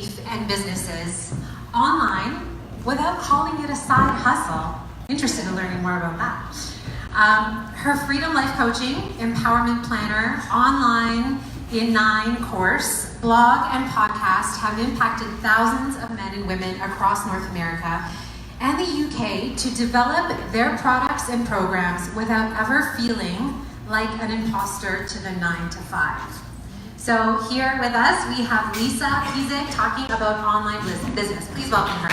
belief and businesses online without calling it a side hustle. Interested in learning more about that. Her Freedom Life Coaching, Empowerment Planner, online in 9 course, blog and podcast have impacted thousands of men and women across North America and the UK to develop their products and programs without ever feeling like an imposter to the 9 to 5. So here with us, we have Lisa Pizik talking about online business. Please welcome her.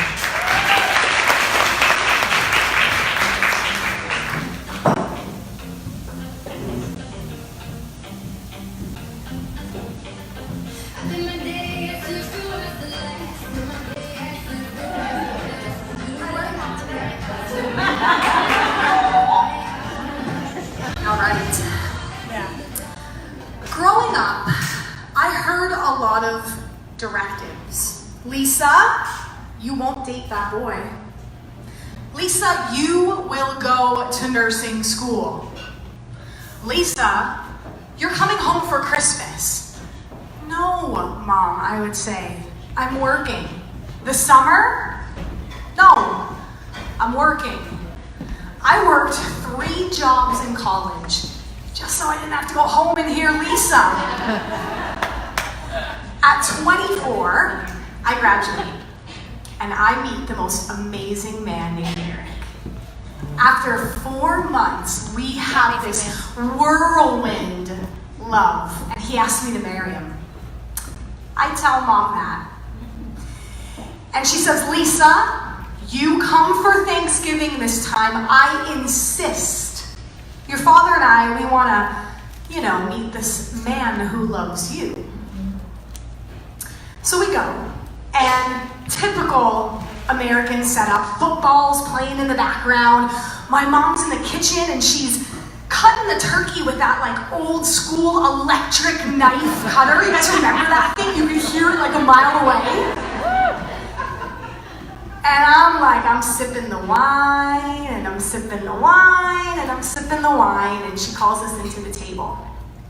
All right. Growing up, I heard a lot of directives. Lisa, you won't date that boy. Lisa, you will go to nursing school. Lisa, you're coming home for Christmas. No, Mom, I would say. I'm working. The summer? No, I'm working. I worked 3 jobs in college just so I didn't have to go home and hear Lisa. At 24, I graduate and I meet the most amazing man named Eric. After 4 months, we have this whirlwind love, and he asked me to marry him. I tell Mom that. And she says, Lisa, you come for Thanksgiving this time. I insist. Your father and I, we want to, meet this man who loves you. So we go, and typical American setup, footballs playing in the background. My mom's in the kitchen and she's cutting the turkey with that old school electric knife cutter. You guys remember that thing? You could hear it a mile away. And I'm sipping the wine, and I'm sipping the wine, and I'm sipping the wine, and she calls us into the table.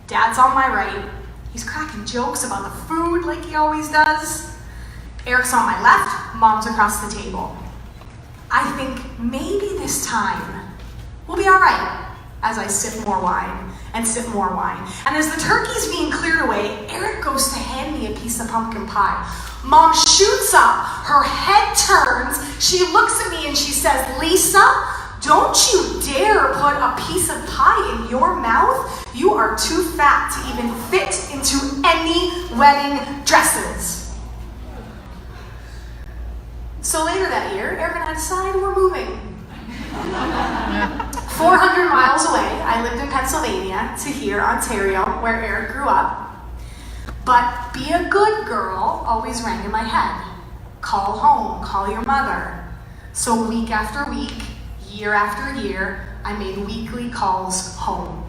Dad's on my right. He's cracking jokes about the food like he always does. Eric's on my left, Mom's across the table. I think maybe this time we'll be all right as I sip more wine and sip more wine. And as the turkey's being cleared away, Eric goes to hand me a piece of pumpkin pie. Mom shoots up, her head turns, she looks at me and she says, Lisa, don't you dare put a piece of pie in your mouth. You are too fat to even fit into any wedding dresses. So later that year, Eric and I decide we're moving. 400 miles away, I lived in Pennsylvania, to here, Ontario, where Eric grew up. But be a good girl always rang in my head. Call home, call your mother. So week after week, year after year, I made weekly calls home.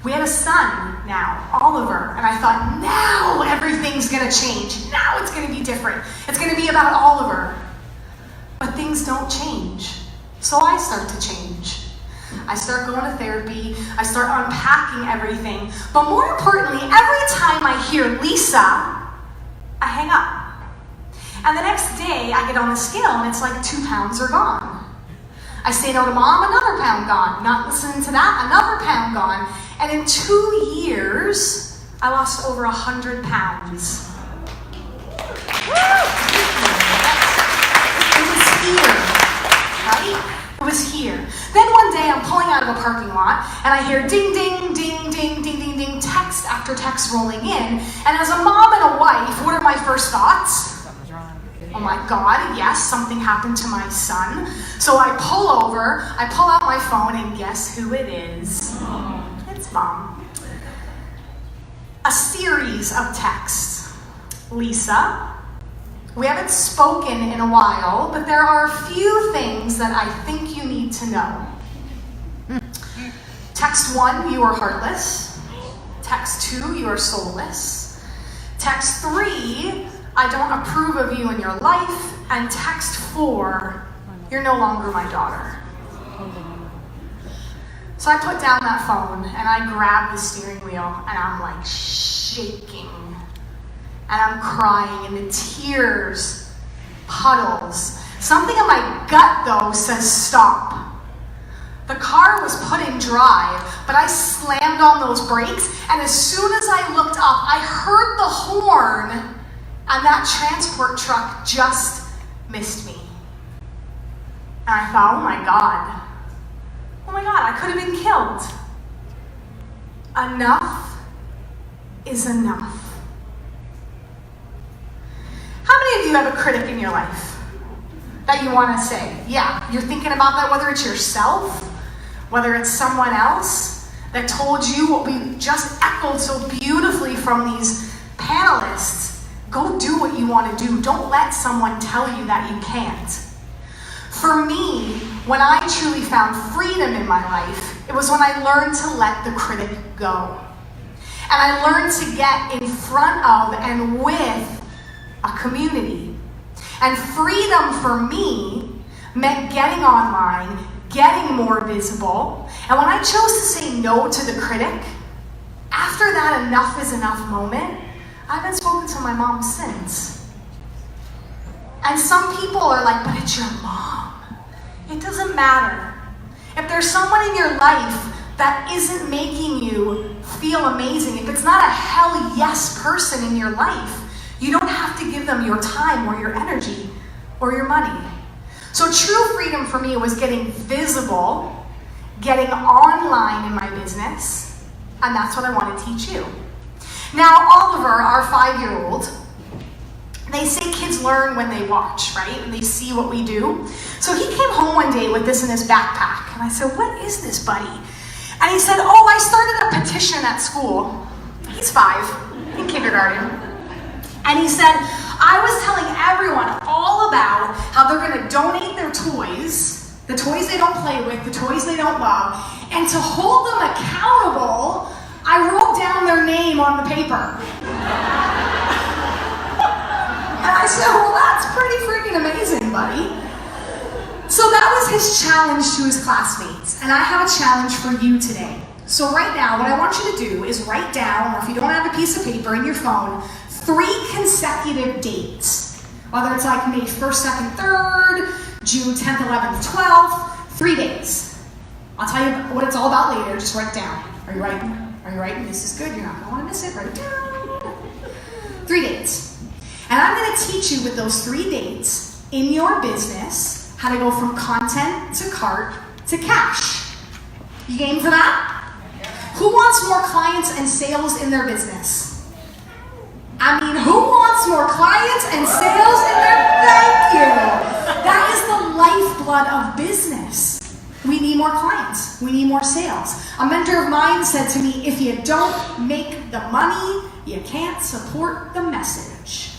We had a son now, Oliver, and I thought, now everything's gonna change. Now it's gonna be different. It's gonna be about Oliver. But things don't change. So I start to change. I start going to therapy, I start unpacking everything, but more importantly, every time I hear Lisa, I hang up. And the next day, I get on the scale and it's 2 pounds are gone. I say no to Mom, another pound gone. Not listening to that, another pound gone. And in 2 years, I lost over 100 pounds. It was here, right? It was here. Then one day I'm pulling out of a parking lot and I hear ding, ding, ding, ding, ding, ding, ding, text after text rolling in. And as a mom and a wife, what are my first thoughts? Oh my God, yes, something happened to my son. So I pull over, I pull out my phone, and guess who it is? It's Mom. A series of texts. Lisa, we haven't spoken in a while, but there are a few things that I think you need to know. Text 1, you are heartless. Text 2, you are soulless. Text 3, I don't approve of you in your life. And text 4, you're no longer my daughter. So I put down that phone and I grab the steering wheel and I'm shaking. and I'm crying, and the tears puddles. Something in my gut, though, says stop. The car was put in drive, but I slammed on those brakes, and as soon as I looked up, I heard the horn, and that transport truck just missed me. And I thought, oh my God, I could have been killed. Enough is enough. How many of you have a critic in your life that you want to say, yeah, you're thinking about that, whether it's yourself, whether it's someone else that told you what we just echoed so beautifully from these panelists? Go do what you want to do. Don't let someone tell you that you can't. For me, when I truly found freedom in my life, it was when I learned to let the critic go. And I learned to get in front of and with a community. And freedom for me meant getting online, getting more visible. And when I chose to say no to the critic, after that enough is enough moment, I haven't spoken to my mom since. And some people are like, but it's your mom. It doesn't matter. If there's someone in your life that isn't making you feel amazing, if it's not a hell yes person in your life, you don't have to give them your time or your energy or your money. So true freedom for me was getting visible, getting online in my business, and that's what I want to teach you. Now, Oliver, our 5-year-old, they say kids learn when they watch, right? And they see what we do. So he came home one day with this in his backpack. And I said, what is this, buddy? And he said, oh, I started a petition at school. He's 5, in kindergarten. And he said, I was telling everyone all about how they're going to donate their toys, the toys they don't play with, the toys they don't love, and to hold them accountable, I wrote down their name on the paper. And I said, well, that's pretty freaking amazing, buddy. So that was his challenge to his classmates. And I have a challenge for you today. So right now, what I want you to do is write down, or if you don't have a piece of paper in your phone, 3 consecutive dates. Whether it's like May 1st, 2nd, 3rd, June 10th, 11th, 12th, 3 days. I'll tell you what it's all about later, just write it down. Are you writing? Are you writing? This is good, you're not gonna wanna miss it, write it down. 3 dates. And I'm gonna teach you with those 3 dates in your business how to go from content to cart to cash. You game for that? Who wants more clients and sales in their business? I mean, who wants more clients and sales in their, thank you. That is the lifeblood of business. We need more clients. We need more sales. A mentor of mine said to me, if you don't make the money, you can't support the message.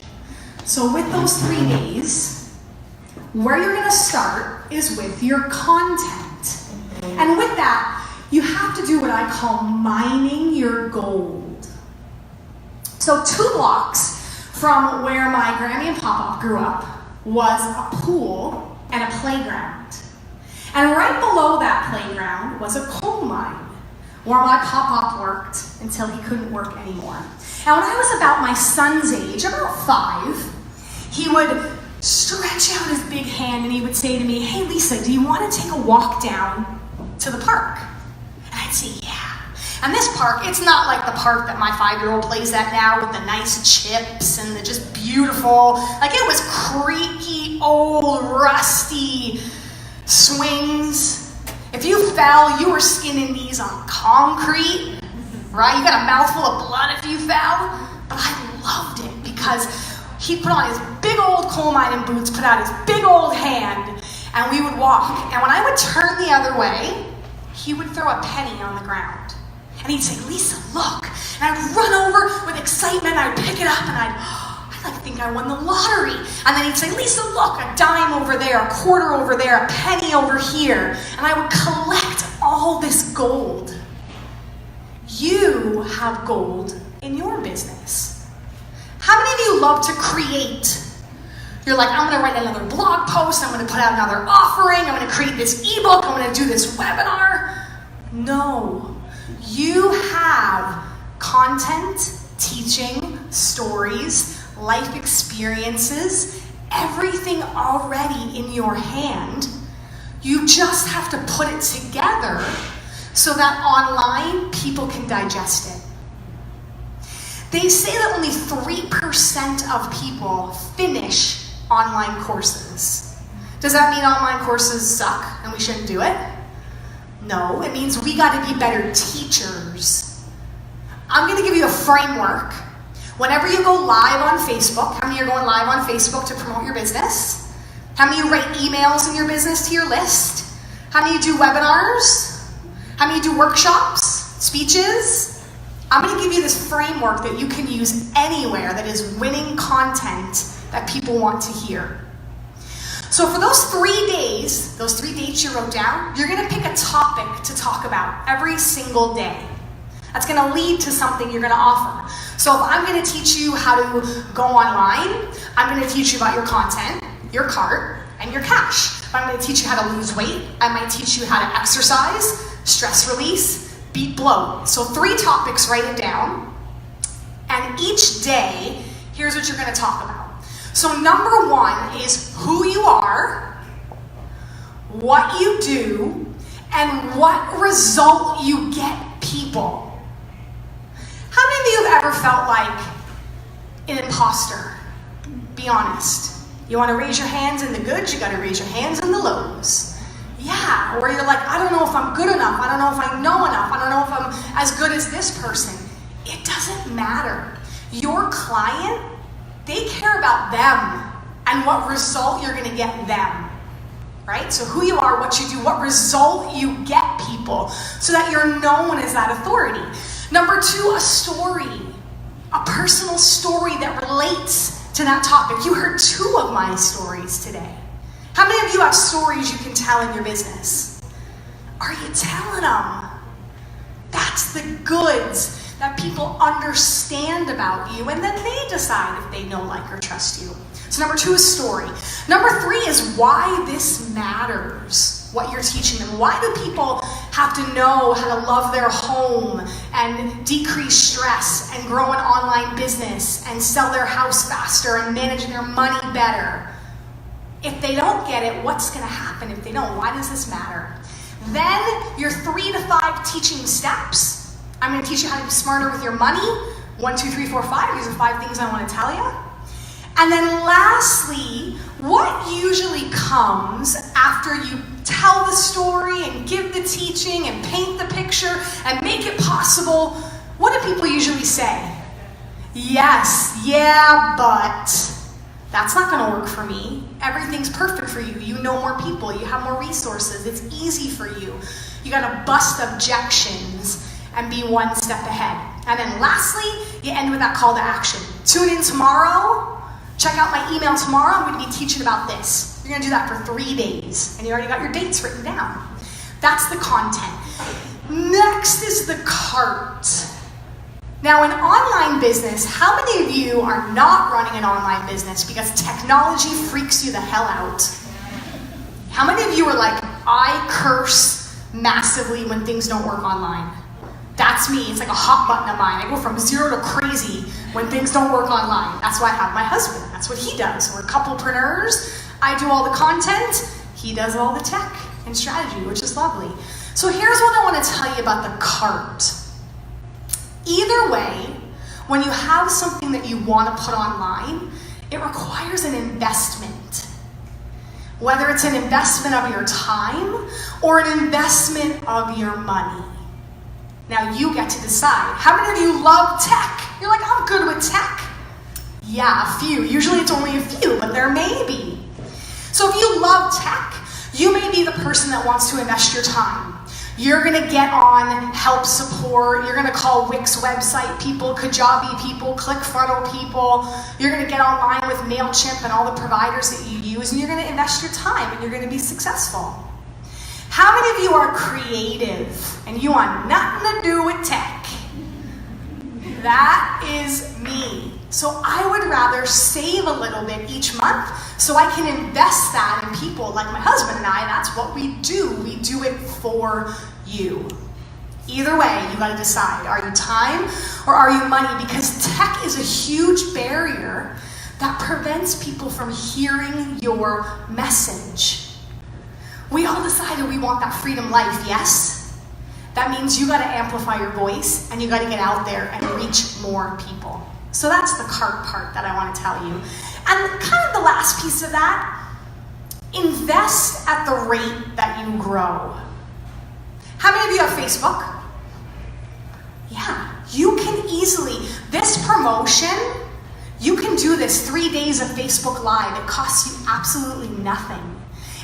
So with those 3 days, where you're gonna start is with your content. And with that, you have to do what I call mining your gold. So 2 blocks from where my Grammy and Pop-Up grew up was a pool and a playground. And right below that playground was a coal mine where my Pop-Up worked until he couldn't work anymore. And when I was about my son's age, about 5, he would stretch out his big hand and he would say to me, hey Lisa, do you want to take a walk down to the park? And I'd say, yeah. And this park, it's not like the park that my 5-year-old plays at now with the nice chips and the just beautiful, like it was creaky, old, rusty swings. If you fell, you were skinning these on concrete, right? You got a mouthful of blood if you fell. But I loved it because he put on his big old coal mining boots, put out his big old hand, and we would walk. And when I would turn the other way, he would throw a penny on the ground. And he'd say, Lisa, look. And I'd run over with excitement, I'd pick it up, and I'd like think I won the lottery. And then he'd say, Lisa, look, a dime over there, a quarter over there, a penny over here. And I would collect all this gold. You have gold in your business. How many of you love to create? You're like, I'm gonna write another blog post, I'm gonna put out another offering, I'm gonna create this ebook, I'm gonna do this webinar. No. You have content, teaching, stories, life experiences, everything already in your hand. You just have to put it together so that online people can digest it. They say that only 3% of people finish online courses. Does that mean online courses suck and we shouldn't do it? No, it means we got to be better teachers. I'm going to give you a framework. Whenever you go live on Facebook, how many are going live on Facebook to promote your business? How many write emails in your business to your list? How many do webinars? How many do workshops, speeches? I'm going to give you this framework that you can use anywhere that is winning content that people want to hear. So for those 3 days, those 3 dates you wrote down, you're going to pick a topic to talk about every single day. That's going to lead to something you're going to offer. So if I'm going to teach you how to go online, I'm going to teach you about your content, your cart, and your cash. If I'm going to teach you how to lose weight, I might teach you how to exercise, stress release, beat bloat. So 3 topics, write it down. And each day, here's what you're going to talk about. So number 1 is who you are, what you do, and what result you get people. How many of you have ever felt like an imposter? Be honest. You want to raise your hands in the goods, you got to raise your hands in the lows. Yeah, or you're like, I don't know if I'm good enough, I don't know if I know enough, I don't know if I'm as good as this person. It doesn't matter. Your client, they care about them and what result you're going to get them. Right? So who you are, what you do, what result you get people, so that you're known as that authority. Number 2, a story. A personal story that relates to that topic. You heard 2 of my stories today. How many of you have stories you can tell in your business? Are you telling them? That's the goods that people understand about you, and then they decide if they know, like, or trust you. So number 2 is story. Number 3 is why this matters, what you're teaching them. Why do people have to know how to love their home and decrease stress and grow an online business and sell their house faster and manage their money better? If they don't get it, what's going to happen if they don't? Why does this matter? Then your 3 to 5 teaching steps. I'm going to teach you how to be smarter with your money. 1, 2, 3, 4, 5. These are 5 things I want to tell you. And then lastly, what usually comes after you tell the story and give the teaching and paint the picture and make it possible? What do people usually say? Yes, yeah, but that's not going to work for me. Everything's perfect for you. You know more people. You have more resources. It's easy for you. You got to bust objections and be 1 step ahead. And then lastly, you end with that call to action. Tune in tomorrow. Check out my email tomorrow. I'm going to be teaching about this. You're going to do that for 3 days. And you already got your dates written down. That's the content. Next is the cart. Now, in online business, how many of you are not running an online business because technology freaks you the hell out? How many of you are like, I curse massively when things don't work online? That's me. It's like a hot button of mine. I go from 0 to crazy when things don't work online. That's why I have my husband. That's what he does. We're couplepreneurs. I do all the content. He does all the tech and strategy, which is lovely. So here's what I want to tell you about the cart. Either way, when you have something that you want to put online, it requires an investment. Whether it's an investment of your time or an investment of your money. Now you get to decide. How many of you love tech? You're like, I'm good with tech. Yeah, a few. Usually it's only a few, but there may be. So if you love tech, you may be the person that wants to invest your time. You're going to get on help support. You're going to call Wix website people, Kajabi people, ClickFunnels people. You're going to get online with MailChimp and all the providers that you use, and you're going to invest your time, and you're going to be successful. How many of you are creative and you want nothing to do with tech? That is me. So I would rather save a little bit each month so I can invest that in people like my husband and I. That's what we do. We do it for you. Either way, you got to decide. Are you time or are you money? Because tech is a huge barrier that prevents people from hearing your message. We all decided we want that freedom life, yes? That means you gotta amplify your voice and you gotta get out there and reach more people. So that's the cart part that I wanna tell you. And kind of the last piece of that, invest at the rate that you grow. How many of you have Facebook? Yeah, you can easily, this promotion, you can do this 3 days of Facebook Live. It costs you absolutely nothing.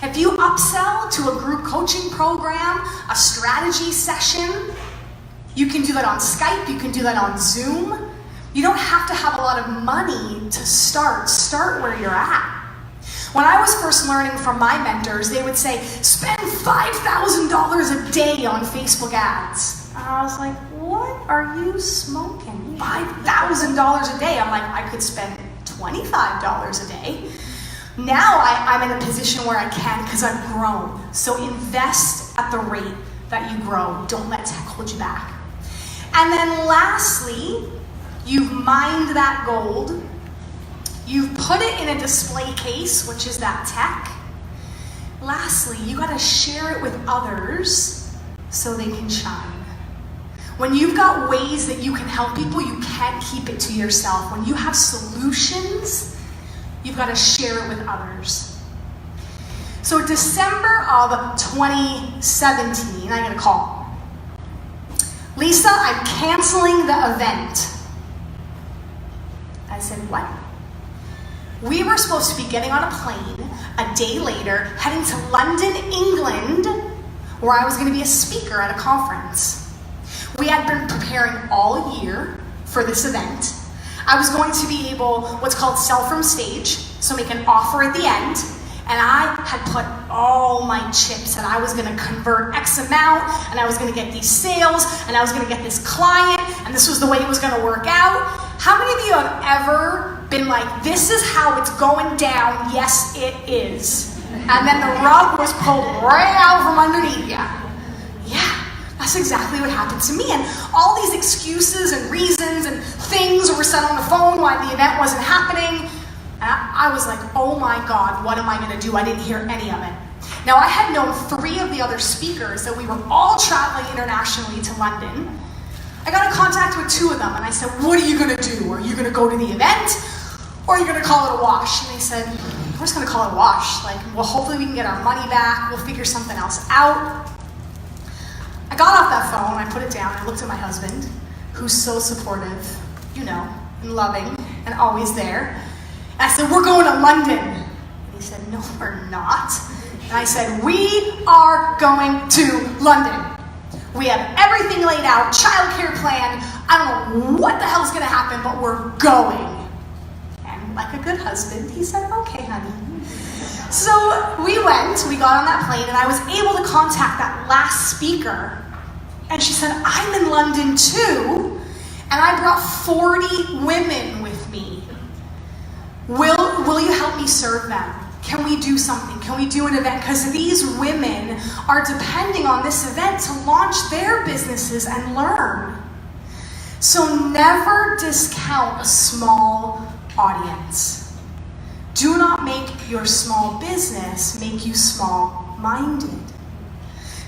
If you upsell to a group coaching program, a strategy session, you can do that on Skype, you can do that on Zoom. You don't have to have a lot of money to start. Start where you're at. When I was first learning from my mentors, they would say, spend $5,000 a day on Facebook ads. And I was like, what are you smoking? $5,000 a day? I'm like, I could spend $25 a day. Now I'm in a position where I can because I've grown. So invest at the rate that you grow. Don't let tech hold you back. And then lastly, you've mined that gold. You've put it in a display case, which is that tech. Lastly, you gotta share it with others so they can shine. When you've got ways that you can help people, you can't keep it to yourself. When you have solutions, you've got to share it with others. So December of 2017, I get a call. Lisa, I'm canceling the event. I said, what? We were supposed to be getting on a plane a day later, heading to London, England, where I was going to be a speaker at a conference. We had been preparing all year for this event. I was going to be able, what's called sell from stage, so make an offer at the end, and I had put all my chips that I was going to convert X amount, and I was going to get these sales, and I was going to get this client, and this was the way it was going to work out. How many of you have ever been like, this is how it's going down, yes it is, and then the rug was pulled right out from underneath you? Yeah. That's exactly what happened to me. And all these excuses and reasons and things were said on the phone why the event wasn't happening. And I was like, oh my God, what am I going to do? I didn't hear any of it. Now, I had known 3 of the other speakers that we were all traveling internationally to London. I got in contact with 2 of them and I said, what are you going to do? Are you going to go to the event or are you going to call it a wash? And they said, we're just going to call it a wash. Like, well, hopefully we can get our money back. We'll figure something else out. I got off that phone, I put it down, I looked at my husband, who's so supportive, you know, and loving, and always there. And I said, we're going to London. And he said, no, we're not. And I said, we are going to London. We have everything laid out, childcare plan. I don't know what the hell's going to happen, but we're going. And like a good husband, he said, okay, honey. So we got on that plane, and I was able to contact that last speaker. And she said, I'm in London too, and I brought 40 women with me. Will you help me serve them? Can we do something? Can we do an event? Because these women are depending on this event to launch their businesses and learn. So never discount a small audience. Do not make your small business make you small-minded.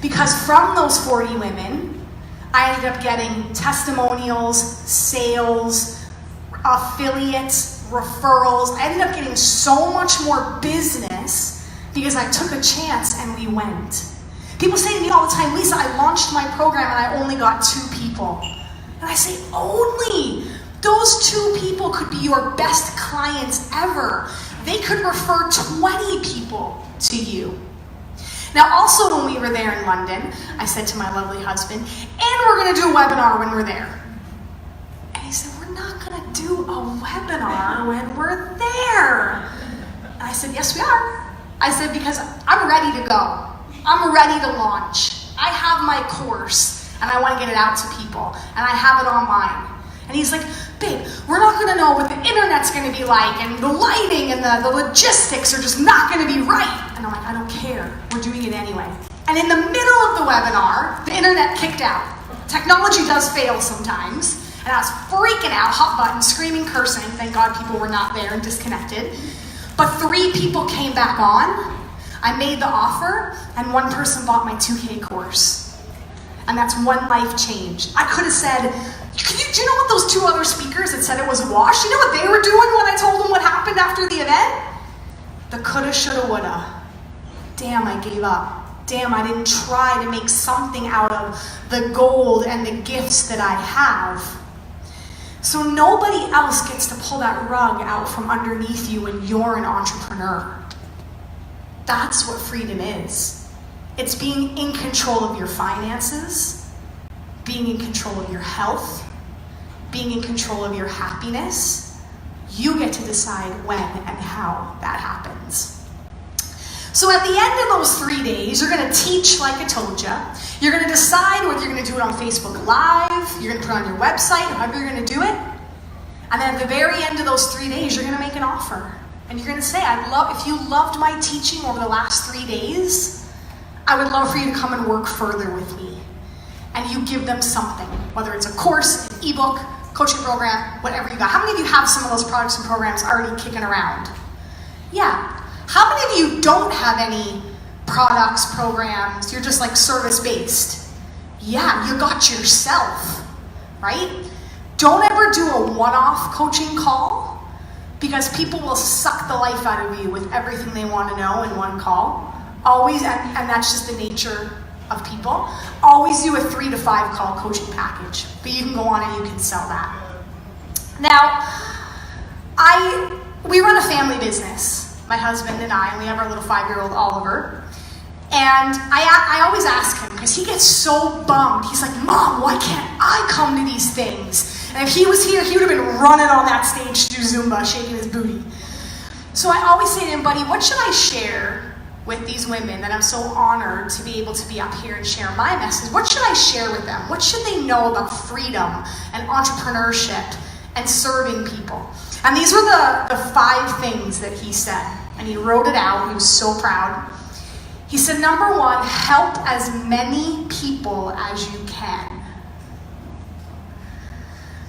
Because from those 40 women, I ended up getting testimonials, sales, affiliates, referrals. I ended up getting so much more business because I took a chance and we went. People say to me all the time, Lisa, I launched my program and I only got 2 people. And I say, only? Those 2 people could be your best clients ever. They could refer 20 people to you. Now, also when we were there in London, I said to my lovely husband, and we're going to do a webinar when we're there. And he said, we're not going to do a webinar when we're there. And I said, yes, we are. I said, because I'm ready to go. I'm ready to launch. I have my course, and I want to get it out to people, and I have it online. And he's like, babe, we're not going to know what the internet's going to be like, and the lighting and the logistics are just not going to be right. And I'm like, I don't care. We're doing it anyway. And in the middle of the webinar, the internet kicked out. Technology does fail sometimes. And I was freaking out, hot button, screaming, cursing. Thank God people were not there and disconnected. But 3 people came back on. I made the offer, and 1 person bought my 2K course. And that's 1 life change. I could have said, do you know what those 2 other speakers that said it was a wash? You know what they were doing when I told them what happened after the event? The coulda, shoulda, woulda. Damn, I gave up. Damn, I didn't try to make something out of the gold and the gifts that I have. So nobody else gets to pull that rug out from underneath you when you're an entrepreneur. That's what freedom is. It's being in control of your finances, being in control of your health, being in control of your happiness. You get to decide when and how that happens. So at the end of those 3 days, you're going to teach like I told you. You're going to decide whether you're going to do it on Facebook Live, you're going to put it on your website, however you're going to do it. And then at the very end of those 3 days, you're going to make an offer. And you're going to say, if you loved my teaching over the last 3 days, I would love for you to come and work further with me. And you give them something, whether it's a course, an ebook, coaching program, whatever you got. How many of you have some of those products and programs already kicking around? Yeah. How many of you don't have any products, programs? You're just like service-based. Yeah, you got yourself, right? Don't ever do a one-off coaching call because people will suck the life out of you with everything they want to know in one call. Always, and that's just the nature of people. Always do a 3 to 5 call coaching package, but you can go on and you can sell that. Now, we run a family business. My husband and I, and we have our little 5-year-old Oliver. And I always ask him, because he gets so bummed. He's like, Mom, why can't I come to these things? And if he was here, he would have been running on that stage to do Zumba, shaking his booty. So I always say to him, buddy, what should I share with these women that I'm so honored to be able to be up here and share my message? What should I share with them? What should they know about freedom and entrepreneurship and serving people? And these were the 5 things that he said. And he wrote it out. He was so proud. He said, number 1, help as many people as you can.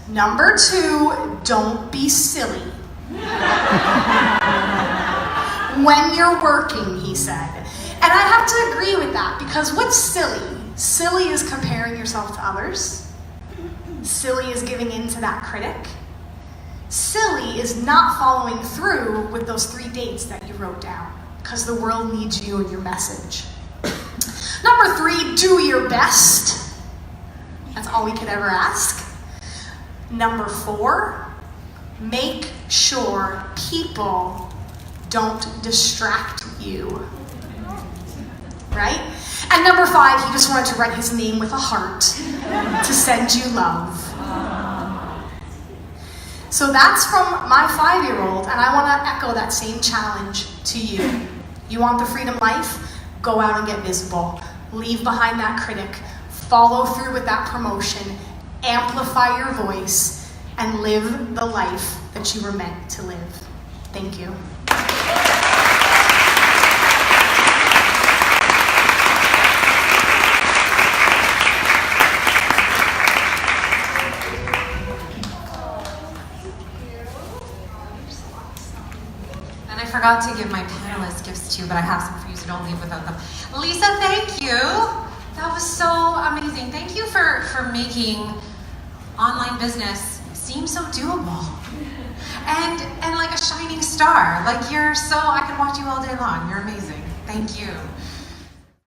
Number 2, don't be silly. When you're working, he said. And I have to agree with that, because what's silly? Silly is comparing yourself to others. Silly is giving in to that critic. Silly is not following through with those 3 dates that you wrote down, because the world needs you and your message. Number 3, do your best. That's all we could ever ask. Number 4, make sure people don't distract you. Right? And number 5, he just wanted to write his name with a heart to send you love. So that's from my 5-year-old, and I want to echo that same challenge to you. You want the freedom life? Go out and get visible. Leave behind that critic. Follow through with that promotion. Amplify your voice, and live the life that you were meant to live. Thank you. I forgot to give my panelists gifts too, but I have some for you, so don't leave without them. Lisa, thank you. That was so amazing. Thank you for making online business seem so doable. And like a shining star. Like I could watch you all day long. You're amazing. Thank you.